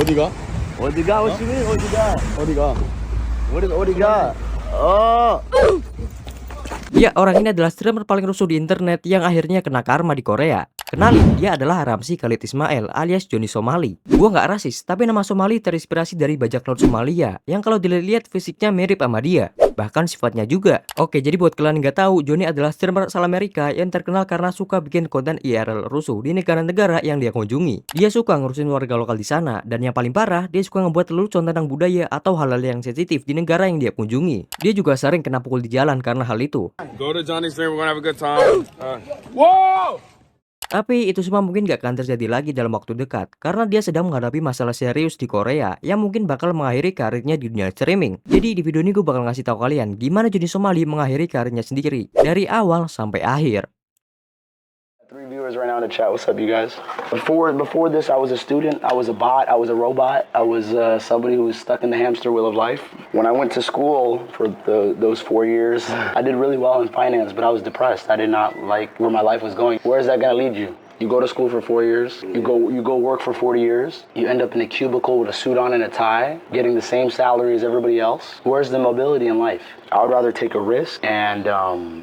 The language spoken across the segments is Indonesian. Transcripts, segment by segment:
어디가? 어디가? What you mean? 어디가? 어디가? 어디가? Oh. Ya, orang ini adalah streamer paling rusuh di internet yang akhirnya kena karma di Korea. Kenalin, dia adalah Ramzi Khalid Ismail alias Johnny Somali. Gua nggak rasis, tapi nama Somali terinspirasi dari bajak laut Somalia yang kalau dilihat fisiknya mirip sama dia. Bahkan sifatnya juga. Oke, jadi buat kalian nggak tahu, Johnny adalah streamer asal Amerika yang terkenal karena suka bikin konten IRL rusuh di negara-negara yang dia kunjungi. Dia suka ngurusin warga lokal di sana, dan yang paling parah, dia suka ngebuat lelucon tentang budaya atau hal-hal yang sensitif di negara yang dia kunjungi. Dia juga sering kena pukul di jalan karena hal itu. Go to Johnny's stream, we're gonna have a good time. Whoa! Tapi itu semua mungkin gak akan terjadi lagi dalam waktu dekat, karena dia sedang menghadapi masalah serius di Korea yang mungkin bakal mengakhiri karirnya di dunia streaming. Jadi di video ini gue bakal ngasih tahu kalian gimana Johnny Somali mengakhiri karirnya sendiri dari awal sampai akhir. 3 viewers right now in the chat. What's up, you guys? Before this, I was a student. I was a bot. I was a robot. I was somebody who was stuck in the hamster wheel of life. When I went to school for those 4 years, I did really well in finance, but I was depressed. I did not like where my life was going. Where is that gonna lead you? You go to school for 4 years, you go work for 40 years, you end up in a cubicle with a suit on and a tie, getting the same salary as everybody else. Where's the mobility in life? I would rather take a risk and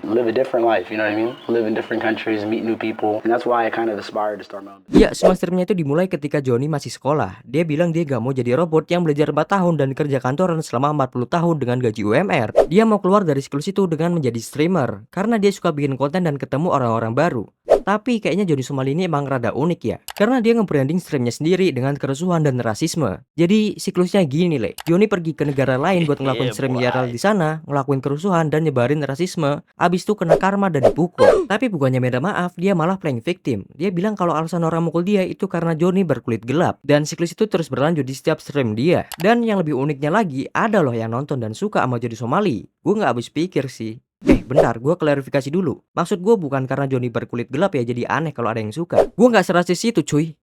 live a different life, you know what I mean? Live in different countries, meet new people, and that's why I kind of aspired to start my own business. Ya, semua streamnya itu dimulai ketika Johnny masih sekolah. Dia bilang dia gak mau jadi robot yang belajar 4 tahun dan kerja kantoran selama 40 tahun dengan gaji UMR. Dia mau keluar dari siklus itu dengan menjadi streamer, karena dia suka bikin konten dan ketemu orang-orang baru. Tapi kayaknya Johnny Somali ini emang rada unik ya, karena dia nge-branding streamnya sendiri dengan kerusuhan dan rasisme. Jadi siklusnya gini le, Johnny pergi ke negara lain buat ngelakuin stream IRL di sana, ngelakuin kerusuhan dan nyebarin rasisme, abis itu kena karma dan dipukul. Tapi bukannya minta maaf, dia malah playing victim. Dia bilang kalau alasan orang mukul dia itu karena Johnny berkulit gelap, dan siklus itu terus berlanjut di setiap stream dia. Dan yang lebih uniknya lagi, ada loh yang nonton dan suka sama Johnny Somali. Gue nggak habis pikir sih. Bentar, gue klarifikasi dulu. Maksud gue bukan karena Johnny berkulit gelap ya jadi aneh kalau ada yang suka. Gue nggak serasis itu cuy.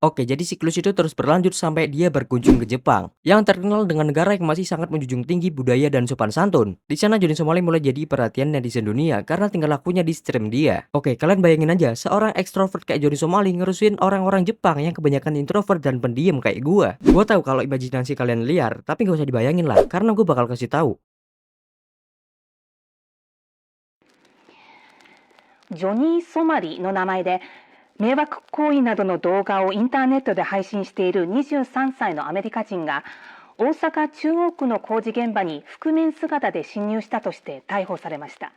Oke, jadi siklus itu terus berlanjut sampai dia berkunjung ke Jepang, yang terkenal dengan negara yang masih sangat menjunjung tinggi budaya dan sopan santun. Di sana Johnny Somali mulai jadi perhatian netizen dunia karena tingkah lakunya di stream dia. Oke, kalian bayangin aja seorang ekstrovert kayak Johnny Somali ngerusuin orang-orang Jepang yang kebanyakan introvert dan pendiam kayak gue. Gue tahu kalau imajinasi kalian liar, tapi gak usah dibayangin lah, karena gue bakal kasih tahu. ジョニー・ソマリの名前で迷惑行為などの動画をインターネットで配信している23歳のアメリカ人が大阪中央区の工事現場に覆面姿で侵入したとして逮捕されました。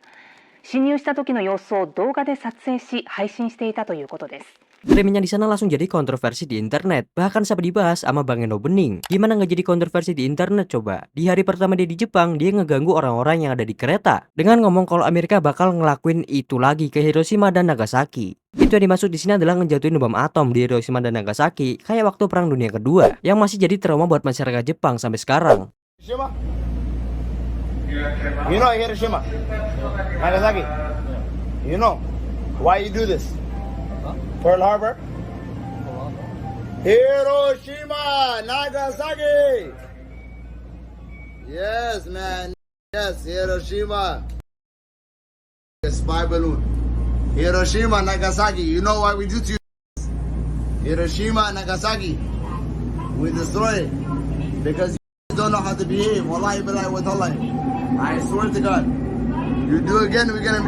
侵入した時の様子を動画で撮影し配信していたということです。 Streamingnya di sana langsung jadi kontroversi di internet, bahkan sampai dibahas sama Bang Eno Bening. Gimana nggak jadi kontroversi di internet coba? Di hari pertama dia di Jepang, dia ngeganggu orang-orang yang ada di kereta dengan ngomong kalau Amerika bakal ngelakuin itu lagi ke Hiroshima dan Nagasaki. Itu yang dimaksud di sini adalah ngejatuhin bom atom di Hiroshima dan Nagasaki, kayak waktu Perang Dunia Kedua, yang masih jadi trauma buat masyarakat Jepang sampai sekarang. Hiroshima? You know Hiroshima? Nagasaki? You know why you do this? Pearl Harbor? Hiroshima, Nagasaki. Yes, man. Yes, Hiroshima. The spy balloon. Hiroshima, Nagasaki. You know why we do to you? Hiroshima, Nagasaki. We destroy it because you don't know how to behave. Wallahi billahi wa tallahi. I swear to God. You do again, we're gonna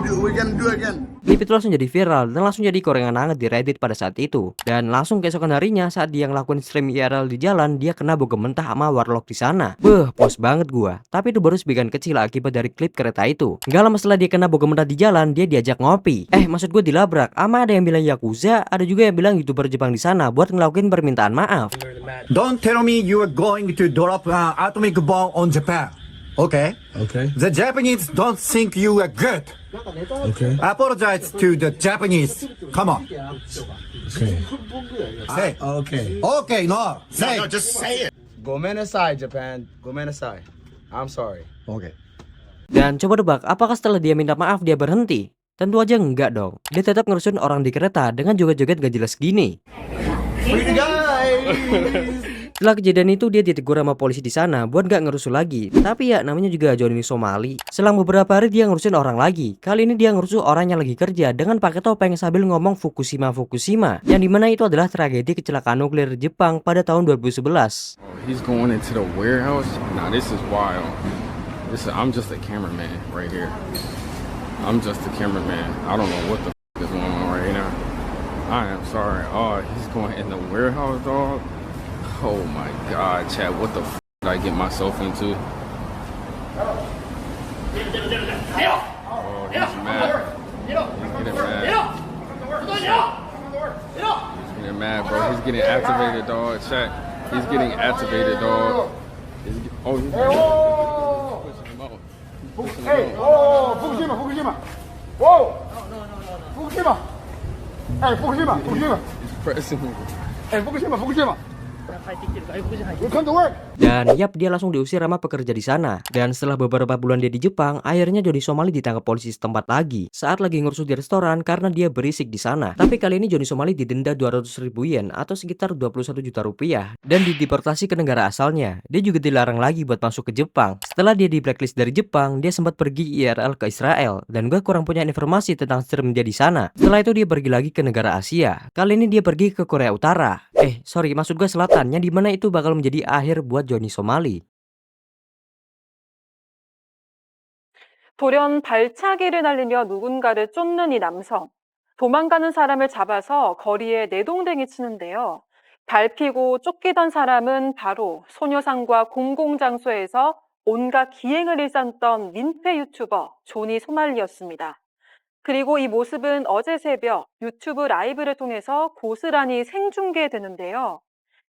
do again. Klip itu langsung jadi viral dan langsung jadi korengan hangat di Reddit pada saat itu. Dan langsung keesokan harinya saat dia ngelakuin stream IRL di jalan, dia kena bogem mentah sama warlock di sana. Pos banget gua. Tapi itu baru sebagian kecil akibat dari klip kereta itu. Gak lama setelah dia kena bogem mentah di jalan, dia diajak ngopi. Maksud gue dilabrak. Ama ada yang bilang Yakuza, ada juga yang bilang YouTuber Jepang di sana buat ngelakuin permintaan maaf. Don't tell me you are going to drop atomic bomb on Japan. Okay. Okay. The Japanese don't think you are good. Okay. Apologize to the Japanese. Come on. Okay. Say. Okay. Okay, no. Say. No, just say it. Gomenasai, Japan. Gomenasai. I'm sorry. Okay. Dan coba tebak, apakah setelah dia minta maaf dia berhenti? Tentu aja enggak dong. Dia tetap ngerusuin orang di kereta dengan joget-joget gak jelas gini. Free the guys. Setelah kejadian itu dia ditegur sama polisi di sana buat gak ngerusuh lagi. Tapi ya namanya juga Johnny Somali. Selang beberapa hari dia ngurusin orang lagi. Kali ini dia ngerusuh orang yang lagi kerja dengan pakai topeng sambil ngomong Fukushima Fukushima, yang dimana itu adalah tragedi kecelakaan nuklir Jepang pada tahun 2011. Oh, he's going into the warehouse? Nah, this is wild. I'm just a cameraman right here. I'm just a cameraman. I don't know what the is going on right now. I am sorry. Oh, he's going in the warehouse, dog. Oh my God, Chad, what the did I get myself into? Oh, he's mad. He's getting mad. He's getting mad, bro. He's getting activated, dog. Chad, he's getting activated, dog. He's pushing him out. Hey, oh, Fukushima, Fukushima. Whoa. Fukushima. Hey, Fukushima, Fukushima. He's pressing him. Hey, Fukushima, Fukushima. We come to work. Dan yap, dia langsung diusir sama pekerja di sana. Dan setelah beberapa bulan dia di Jepang, akhirnya Johnny Somali ditangkap polisi setempat lagi saat lagi ngurusin di restoran karena dia berisik di sana. Tapi kali ini Johnny Somali didenda 200.000 yen atau sekitar 21 juta rupiah dan dideportasi ke negara asalnya. Dia juga dilarang lagi buat masuk ke Jepang. Setelah dia di blacklist dari Jepang, dia sempat pergi IRL ke Israel dan gue kurang punya informasi tentang stream dia di sana. Setelah itu dia pergi lagi ke negara Asia. Kali ini dia pergi ke Korea Utara. Sorry, maksud gue selatan, yang dimana itu bakal menjadi akhir buat Johnny Somali. 돌연 발차기를 날리며 누군가를 쫓는 이 남성. 도망가는 사람을 잡아서 거리에 내동댕이 치는데요. 밟히고 쫓기던 사람은 바로 소녀상과 공공장소에서 온갖 기행을 일삼던 민폐 유튜버 조니 소말리였습니다. 그리고 이 모습은 어제 새벽 유튜브 라이브를 통해서 고스란히 생중계되는데요.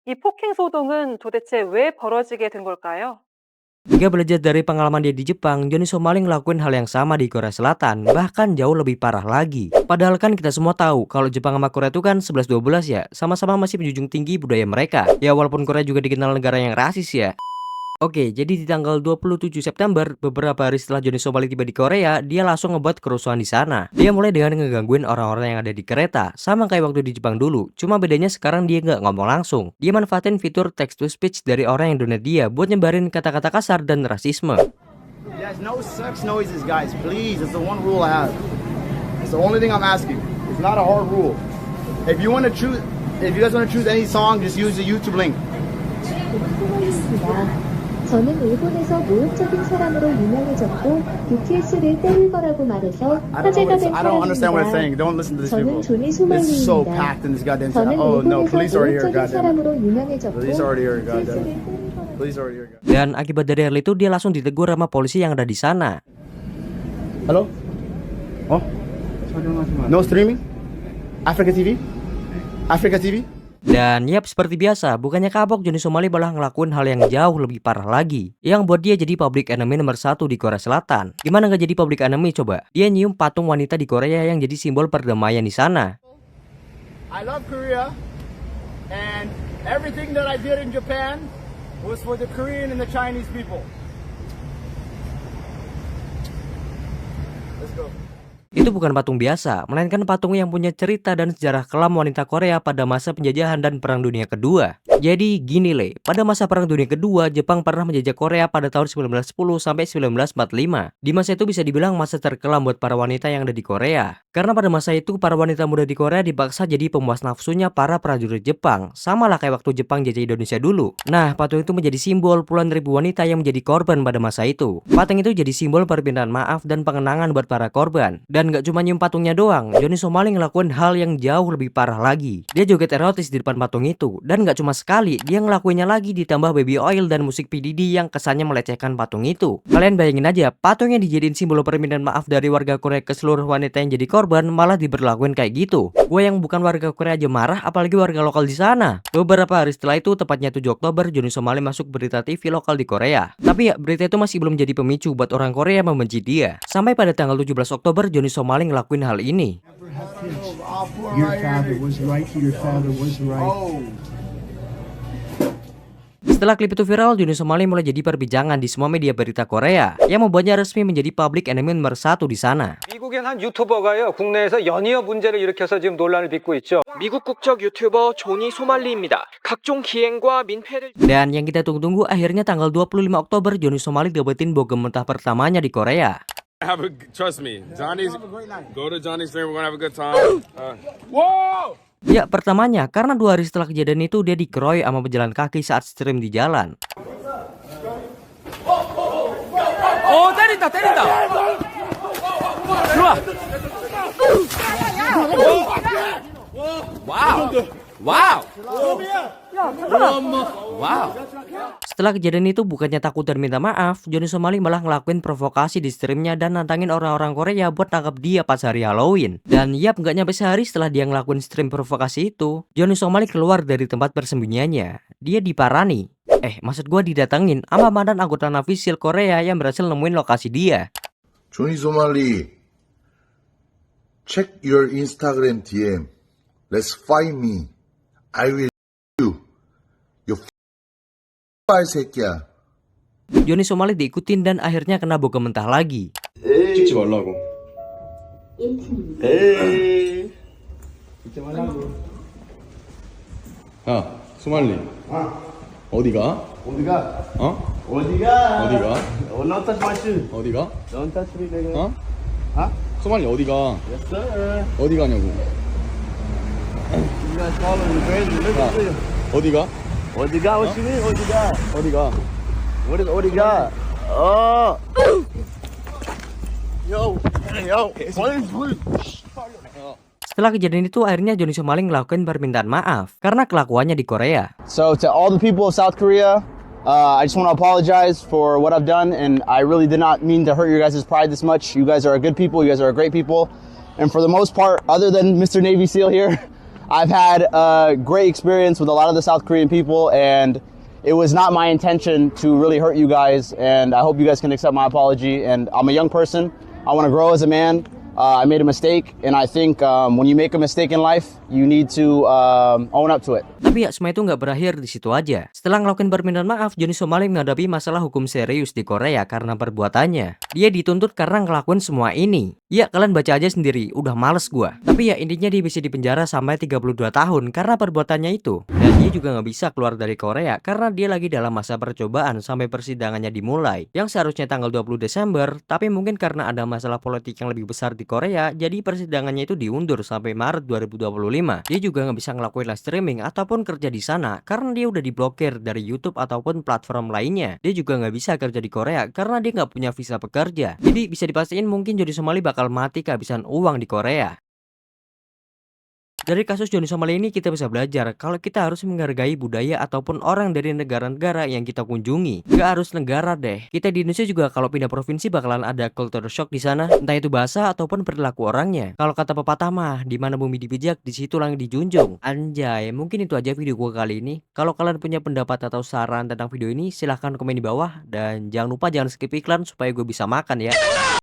이 폭행 소동은 도대체 왜 벌어지게 된 걸까요? Jika belajar dari pengalaman dia di Jepang, Johnny Somali ngelakuin hal yang sama di Korea Selatan, bahkan jauh lebih parah lagi. Padahal kan kita semua tahu kalau Jepang sama Korea itu kan 11-12 ya, sama-sama masih menjunjung tinggi budaya mereka. Ya walaupun Korea juga dikenal negara yang rasis ya. Oke, jadi di tanggal 27 September, beberapa hari setelah Johnny Somali tiba di Korea, dia langsung ngebuat kerusuhan di sana. Dia mulai dengan ngegangguin orang-orang yang ada di kereta, sama kayak waktu di Jepang dulu. Cuma bedanya sekarang dia nggak ngomong langsung. Dia manfaatin fitur text to speech dari orang yang donate dia buat nyebarin kata-kata kasar dan rasisme. Yes, no sex noises, guys. Please, it's the one rule I have. It's the only thing I'm asking. It's not a hard rule. If you guys want to choose any song, just use the YouTube link. 저는 일본에서 모욕적인 사람으로 유명해졌고 BTS를 때릴 거라고 말해서 화제가 된 I don't understand what it's saying. Don't listen to this people. 저는 조니 It's so 소말리입니다. packed in this goddamn 저는 town. Oh no, 일본에서 police are here, 모욕적인 goddamn. 사람으로 유명해졌고 Police are here, goddamn. BTS를 때릴 거라고 Police are here, goddamn. Dan akibat dari hal itu dia langsung ditegur sama polisi yang ada di sana. Hello? Oh? No streaming? Africa TV? Africa TV? Dan yap, seperti biasa, bukannya kapok, Johnny Somali malah ngelakuin hal yang jauh lebih parah lagi, yang buat dia jadi public enemy nomor 1 di Korea Selatan. Gimana nggak jadi public enemy coba? Dia nyium patung wanita di Korea yang jadi simbol perdamaian di sana. I love Korea, and everything that I did in Japan was for the Korean and the Chinese people. Let's go. Itu bukan patung biasa, melainkan patung yang punya cerita dan sejarah kelam wanita Korea pada masa penjajahan dan Perang Dunia Kedua. Jadi gini Le, pada masa Perang Dunia Kedua, Jepang pernah menjajah Korea pada tahun 1910 sampai 1945. Di masa itu bisa dibilang masa terkelam buat para wanita yang ada di Korea. Karena pada masa itu para wanita muda di Korea dipaksa jadi pemuas nafsunya para prajurit Jepang. Sama lah kayak waktu Jepang jajah Indonesia dulu. Nah, patung itu menjadi simbol puluhan ribu wanita yang menjadi korban pada masa itu. Patung itu jadi simbol permintaan maaf dan pengenangan buat para korban. Dan gak cuma nyium patungnya doang, Johnny Somali ngelakuin hal yang jauh lebih parah lagi. Dia joget erotis di depan patung itu. Dan gak cuma sekali, dia ngelakuinnya lagi ditambah baby oil dan musik PDD yang kesannya melecehkan patung itu. Kalian bayangin aja, patung yang dijadiin simbol permintaan maaf dari warga Korea ke seluruh wanita yang jadi korban malah diberlakuin kayak gitu. Gue yang bukan warga Korea aja marah, apalagi warga lokal di sana. Beberapa hari setelah itu, tepatnya 7 Oktober, Johnny Somali masuk berita TV lokal di Korea. Tapi ya, berita itu masih belum jadi pemicu buat orang Korea membenci dia. Sampai pada tanggal 17 Oktober, Johnny Somali ngelakuin hal ini. Your father was right. Your father was right. Setelah klip itu viral, Joni Somali mulai jadi perbincangan di semua media berita Korea yang membuatnya resmi menjadi public enemy nomor 1 di sana. 미국인 한 유튜버가요, 국내에서 연이어 문제를 일으켜서 지금 논란을 빚고 있죠. 미국 국적 유튜버 조니 소말리입니다. 각종 기행과 민폐를. Dan yang kita tunggu-tunggu, akhirnya tanggal 25 Oktober Joni Somali dapetin bogem mentah pertamanya di Korea. Trust me, Johnny's. Go to Johnny's stream. We're gonna have a good time. Whoa! Ya, pertamanya karena 2 hari setelah kejadian itu dia dikeroyok sama pejalan kaki saat stream di jalan. 어, 때린다. 들어와. 와우. Setelah kejadian itu bukannya takut dan minta maaf, Joni Somali malah ngelakuin provokasi di streamnya dan nantangin orang-orang Korea buat tangkap dia pas hari Halloween. Dan yap, nggak nyampe sehari setelah dia ngelakuin stream provokasi itu, Joni Somali keluar dari tempat persembunyiannya. Dia diparani. Maksud gua didatengin sama mantan anggota Navisil Korea yang berhasil nemuin lokasi dia. Johnny Somali, check your Instagram DM. Let's find me. I will you. You 새끼야. Joni Somali diikutin dan akhirnya kena bogem mentah lagi. 찍지 말라고. 야, 소말리. 어디가? 어디가? 어? 어디가? 어디가? Don't touch my shoe. 어디가? Don't touch me, nigga. 어? Huh? 소말리 어디가? Yes, sir. 어디 가냐고? You guys following me crazy. Look at you. 어디가? 어디가? What you mean? 어디가? 어디가? What is 어디가? Oh. Yo. Setelah kejadian itu, akhirnya Joni Somali ngelakuin permintaan maaf karena kelakuannya di Korea. So to all the people of South Korea, I just want to apologize for what I've done, and I really did not mean to hurt your guys' pride this much. You guys are a good people. You guys are a great people. And for the most part, other than Mr. Navy SEAL here, I've had a great experience with a lot of the South Korean people, and it was not my intention to really hurt you guys, and I hope you guys can accept my apology. And I'm a young person. I want to grow as a man. I made a mistake, and I think when you make a mistake in life, you need to own up to it. Tapi ya, semua itu nggak berakhir di situ aja. Setelah ngelakuin permintaan maaf, Joni Somali menghadapi masalah hukum serius di Korea karena perbuatannya. Dia dituntut karena ngelakuin semua ini. Ya, kalian baca aja sendiri, udah males gua. Tapi ya, intinya dia bisa dipenjara sampai 32 tahun karena perbuatannya itu. Dan dia juga nggak bisa keluar dari Korea karena dia lagi dalam masa percobaan sampai persidangannya dimulai. Yang seharusnya tanggal 20 Desember, tapi mungkin karena ada masalah politik yang lebih besar di Korea, jadi persidangannya itu diundur sampai Maret 2025. Dia juga nggak bisa ngelakuin live streaming ataupun kerja di sana karena dia udah diblokir dari YouTube ataupun platform lainnya. Dia juga nggak bisa kerja di Korea karena dia nggak punya visa pekerja. Jadi bisa dipastikan mungkin Joni Somali bakal mati kehabisan uang di Korea. Dari kasus Joni Somali ini kita bisa belajar kalau kita harus menghargai budaya ataupun orang dari negara-negara yang kita kunjungi. Gak harus negara deh. Kita di Indonesia juga kalau pindah provinsi bakalan ada culture shock di sana, entah itu bahasa ataupun perilaku orangnya. Kalau kata pepatah mah, di mana bumi dipijak, di situ langit dijunjung. Anjay, mungkin itu aja video gua kali ini. Kalau kalian punya pendapat atau saran tentang video ini, silahkan komen di bawah dan jangan lupa jangan skip iklan supaya gue bisa makan ya.